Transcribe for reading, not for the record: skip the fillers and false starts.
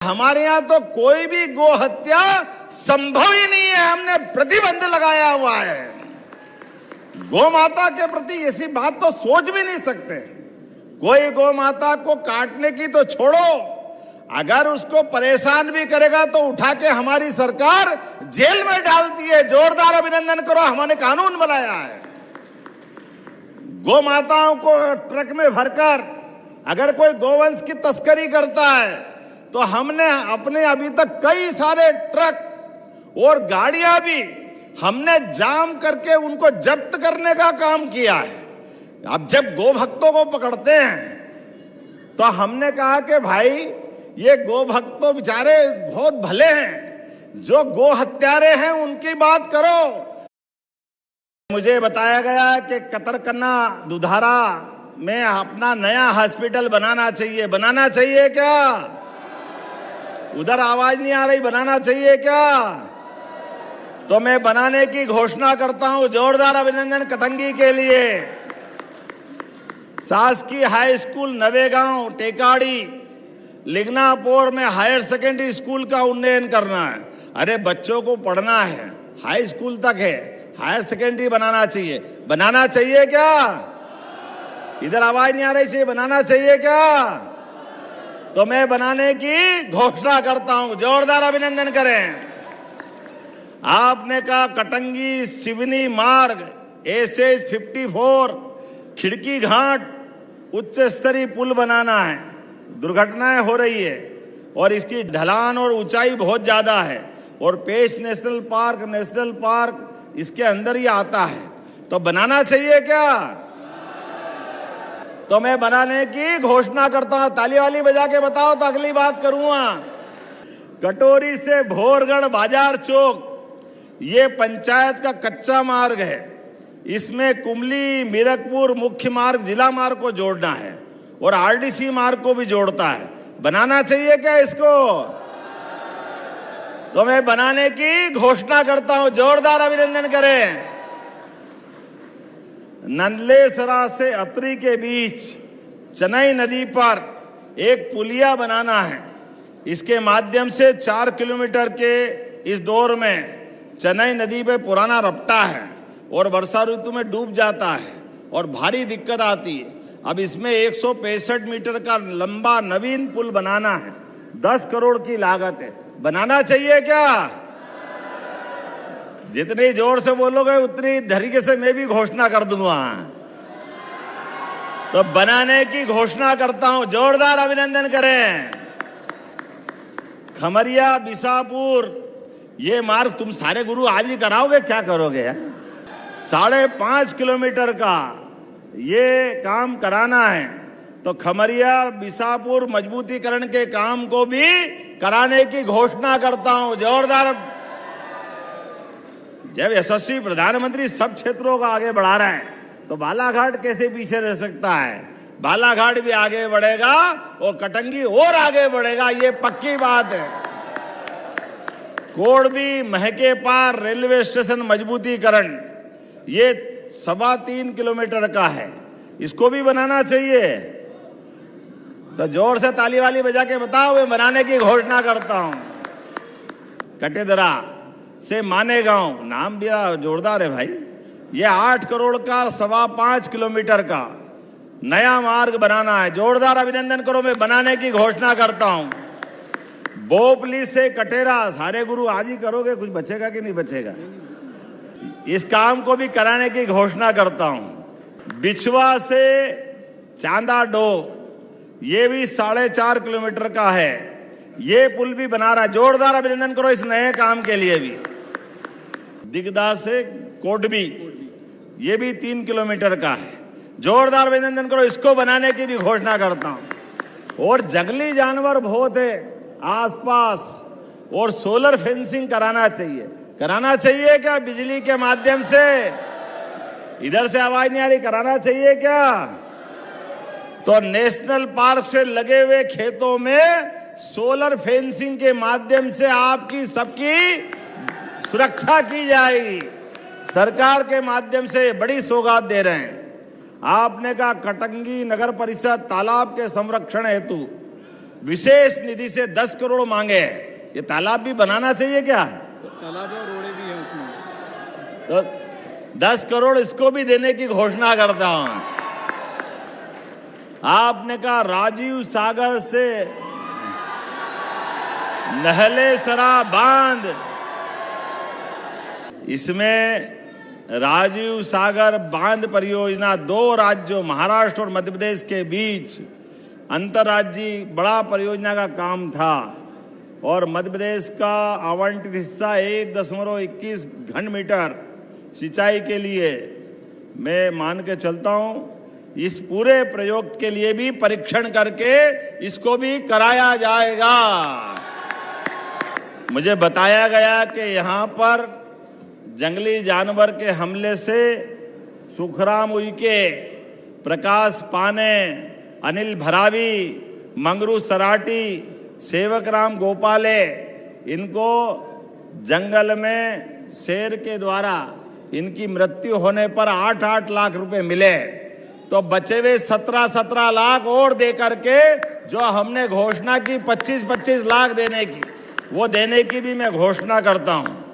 हमारे यहाँ तो कोई भी गो हत्या संभव ही नहीं है, हमने प्रतिबंध लगाया हुआ है। गौ माता के प्रति ऐसी बात तो सोच भी नहीं सकते। कोई गौ माता को काटने की तो छोड़ो, अगर उसको परेशान भी करेगा तो उठा के हमारी सरकार जेल में डालती है। जोरदार अभिनंदन करो, हमने कानून बनाया है। गौ माताओं को ट्रक में भरकर अगर कोई गोवंश की तस्करी करता है तो हमने अपने अभी तक कई सारे ट्रक और गाड़ियां भी हमने जाम करके उनको जब्त करने का काम किया है। अब जब गो भक्तों को पकड़ते हैं तो हमने कहा कि भाई ये गो भक्त तो बेचारे बहुत भले हैं, जो गो हत्यारे हैं उनकी बात करो। मुझे बताया गया कि कतरकन्ना दुधारा में अपना नया हॉस्पिटल बनाना चाहिए क्या? उधर आवाज नहीं आ रही, बनाना चाहिए क्या? तो मैं बनाने की घोषणा करता हूं। जोरदार अभिनंदन कटंगी के लिए। शासकीय हाई स्कूल नवेगांव टेकाड़ी लिग्नापुर में हायर सेकेंडरी स्कूल का उन्नयन करना है। अरे बच्चों को पढ़ना है, हाई स्कूल तक है, हायर सेकेंडरी बनाना चाहिए क्या? इधर आवाज नहीं आ रही, चाहिए बनाना चाहिए क्या? तो मैं बनाने की घोषणा करता हूं। जोरदार अभिनंदन करें। आपने कहा कटंगी सिवनी मार्ग एसएच 54 खिड़की घाट उच्च स्तरीय पुल बनाना है। दुर्घटनाएं हो रही है और इसकी ढलान और ऊंचाई बहुत ज्यादा है और पेश नेशनल पार्क इसके अंदर ही आता है, तो बनाना चाहिए क्या? तो मैं बनाने की घोषणा करता हूं। ताली वाली बजा के बताओ तो अगली बात करूंगा। कटोरी से भोरगढ़ बाजार चौक, ये पंचायत का कच्चा मार्ग है। इसमें कुमली मीरकपुर मुख्य मार्ग जिला मार्ग को जोड़ना है और आरडीसी मार्ग को भी जोड़ता है। बनाना चाहिए क्या इसको? तो मैं बनाने की घोषणा करता हूं। जोरदार अभिनंदन करें। नंदलेसरा से अतरी के बीच चेन्नई नदी पर एक पुलिया बनाना है। इसके माध्यम से 4 किलोमीटर के इस दौर में चेन्नई नदी पे पुराना रपटा है और वर्षा ऋतु में डूब जाता है और भारी दिक्कत आती है। अब इसमें 165 मीटर का लंबा नवीन पुल बनाना है। 10 करोड़ की लागत है। बनाना चाहिए क्या? जितनी जोर से बोलोगे उतनी तरीके से मैं भी घोषणा कर दूंगा। तो बनाने की घोषणा करता हूं। जोरदार अभिनंदन करें। खमरिया बिसापुर, ये मार्ग तुम सारे गुरु आज ही कराओगे, क्या करोगे यार? 5.5 किलोमीटर का ये काम कराना है। तो खमरिया बिसापुर मजबूतीकरण के काम को भी कराने की घोषणा करता हूं। जोरदार। जब यशस्वी प्रधानमंत्री सब क्षेत्रों को आगे बढ़ा रहे हैं तो बालाघाट कैसे पीछे रह सकता है? बालाघाट भी आगे बढ़ेगा और कटंगी और आगे बढ़ेगा, ये पक्की बात है। कोडबी महके पार रेलवे स्टेशन मजबूतीकरण, ये 3.25 किलोमीटर का है। इसको भी बनाना चाहिए। तो जोर से ताली वाली बजा के बताओ, मैं बनाने की घोषणा करता हूं। कटेदरा से मानेगांव, नाम भी जोरदार है भाई। ये 8 करोड़ का 5.25 किलोमीटर का नया मार्ग बनाना है। जोरदार अभिनंदन करो, मैं बनाने की घोषणा करता हूं। बोपली से कटेरा, सारे गुरु आज ही करोगे, कुछ बचेगा कि नहीं बचेगा? इस काम को भी कराने की घोषणा करता हूं। बिछवा से चांदा डो, ये भी 4.5 किलोमीटर का है। ये पुल भी बना रहा है। जोरदार अभिनंदन करो इस नए काम के लिए भी। दिगदा से कोडबी, ये भी 3 किलोमीटर का है। जोरदार अभिनंदन करो, इसको बनाने की भी घोषणा करता हूं। और जंगली जानवर बहुत है आसपास और सोलर फेंसिंग कराना चाहिए क्या? बिजली के माध्यम से, इधर से आवाज नहीं आ रही, कराना चाहिए क्या? तो नेशनल पार्क से लगे हुए खेतों में सोलर फेंसिंग के माध्यम से आपकी सबकी सुरक्षा की जाएगी। सरकार के माध्यम से बड़ी सौगात दे रहे हैं। आपने कहा कटंगी नगर परिषद तालाब के संरक्षण हेतु विशेष निधि से 10 करोड़ मांगे। ये तालाब भी बनाना चाहिए क्या? तालाब और रोड़े भी हैं उसमें, तो 10 करोड़ इसको भी देने की घोषणा करता हूं। आपने कहा राजीव सागर से नहले सरा बांध, इसमें राजीव सागर बांध परियोजना 2 राज्यों महाराष्ट्र और मध्य प्रदेश के बीच अंतर्राज्यीय बड़ा परियोजना का काम था और मध्य प्रदेश का आवंटित हिस्सा 1.21 घन मीटर सिंचाई के लिए मैं मान के चलता हूं। इस पूरे प्रयोग के लिए भी परीक्षण करके इसको भी कराया जाएगा। मुझे बताया गया कि यहाँ पर जंगली जानवर के हमले से सुखराम उइके, प्रकाश पाने, अनिल भरावी, मंगरू सराटी, सेवक राम गोपाले, इनको जंगल में शेर के द्वारा इनकी मृत्यु होने पर 8-8 लाख रुपए मिले। तो बचे हुए 17-17 लाख और दे करके जो हमने घोषणा की 25-25 लाख देने की, वो देने की भी मैं घोषणा करता हूं।